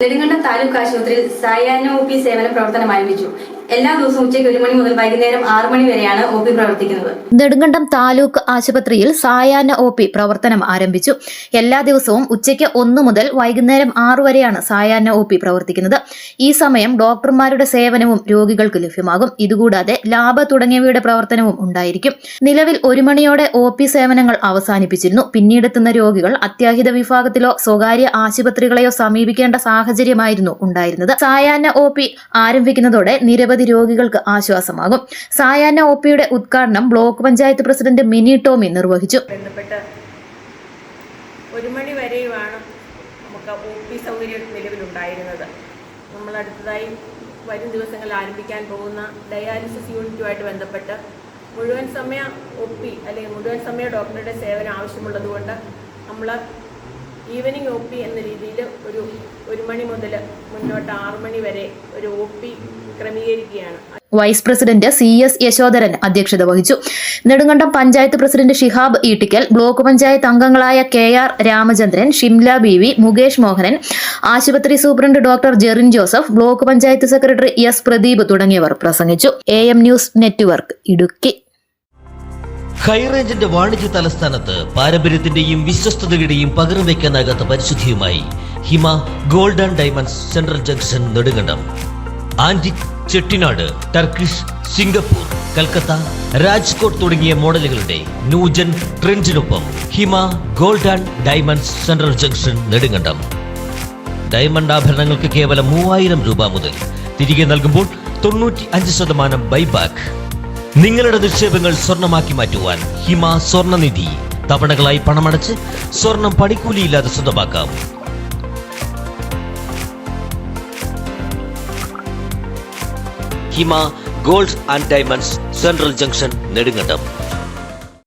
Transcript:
നെടുങ്കണ്ടം താലൂക്ക് ആശുപത്രിയിൽ സായാഹ്ന O P സേവന പ്രവർത്തനം ആരംഭിച്ചു. എല്ലാ ദിവസവും ഉച്ചയ്ക്ക് 1 മണി മുതൽ വൈകുന്നേരം 6 മണി വരെയാണ് ഒ പി പ്രവർത്തിക്കുന്നത്. നെടുങ്കണ്ടം താലൂക്ക് ആശുപത്രിയിൽ സായാഹ്ന ഒ പി പ്രവർത്തനം ആരംഭിച്ചു. എല്ലാ ദിവസവും ഉച്ചയ്ക്ക് 1 മുതൽ വൈകുന്നേരം 6 വരെയാണ് സായാഹ്ന ഒ പി പ്രവർത്തിക്കുന്നത്. ഈ സമയം ഡോക്ടർമാരുടെ സേവനവും രോഗികൾക്ക് ലഭ്യമാകും. ഇതുകൂടാതെ ലാബ് തുടങ്ങിയവയുടെ പ്രവർത്തനവും ഉണ്ടായിരിക്കും. നിലവിൽ 1 മണിയോടെ ഒ പി സേവനങ്ങൾ അവസാനിപ്പിച്ചിരുന്നു. പിന്നീടെത്തുന്ന രോഗികൾ അത്യാഹിത വിഭാഗത്തിലോ സ്വകാര്യ ആശുപത്രികളെയോ സമീപിക്കേണ്ട സാഹചര്യമായിരുന്നു ഉണ്ടായിരുന്നത്. സായാഹ്ന ഒ പി ആരംഭിക്കുന്നതോടെ നിരവധി രോഗികൾക്ക് ആശ്വാസമാകും. സായാഹ്ന ഒ പിയുടെ ഉദ്ഘാടനം ബ്ലോക്ക് പഞ്ചായത്ത് പ്രസിഡന്റ് മിനി ടോമി നിർവഹിച്ചു. 1 മണി വരെയുമാണ് നമുക്ക് ഒ പി സൗകര്യം നിലവിലുണ്ടായിരുന്നത്. നമ്മൾ അടുത്തതായി വരും ദിവസങ്ങളിൽ ആരംഭിക്കാൻ പോകുന്ന ഡയാലിസിസ് യൂണിറ്റുമായിട്ട് ബന്ധപ്പെട്ട് മുഴുവൻ സമയ ഒ പി അല്ലെങ്കിൽ മുഴുവൻ സമയ ഡോക്ടറുടെ സേവനം ആവശ്യമുള്ളതുകൊണ്ട് നമ്മൾ ഈവനിങ് ഒ പി എന്ന രീതിയിൽ ഒരു 1 മണി മുതൽ മുന്നോട്ട് 6 മണി വരെ ഒരു ഒ പി ക്രമീകരിക്കുകയാണ്. വൈസ് പ്രസിഡന്റ് CS യശോധരൻ അധ്യക്ഷത വഹിച്ചു. നെടുങ്കണ്ടം പഞ്ചായത്ത് പ്രസിഡന്റ് ഷിഹാബ് ഈട്ടിക്കൽ, ബ്ലോക്ക് പഞ്ചായത്ത് അംഗങ്ങളായ KR രാമചന്ദ്രൻ, ഷിംല ബീവി, മുകേഷ് മോഹനൻ, ആശുപത്രി superintendent doctor Jerin Joseph, block panchayat secretary S Pradeep തുടങ്ങിയവർ പ്രസംഗിച്ചു. AM news network Idukki. ഹൈറേഞ്ചിന്റെ വാണിജ്യ തലസ്ഥാനത്ത് പാരമ്പര്യത്തിന്റെയും വിശ്വസ്തതയുടെയും പകരം വയ്ക്കാനാകാത്ത പരിശുദ്ധിയുമായി Hima gold and diamonds central junction Nedumkandam. Antique, Chettinad, Turkish, Singapore, Calcutta, Rajkot തുടങ്ങിയ മോഡലുകളുടെ ന്യൂജൻ ട്രെൻഡിനൊപ്പം Hima gold and diamonds central junction Nedumkandam. Diamond ആഭരണങ്ങൾക്ക് കേവലം 3000 രൂപ മുതൽ, തിരികെ നൽകുമ്പോൾ 95% ബൈബാക്ക്. നിങ്ങളുടെ നിക്ഷേപങ്ങൾ സ്വർണമാക്കി മാറ്റുവാൻ ഹിമ സ്വർണനിധി. തവണകളായി പണമടച്ച് സ്വർണം പണിക്കൂലിയില്ലാതെ സ്വന്തമാക്കാം. Hima gold and diamonds central junction Nedumkandam.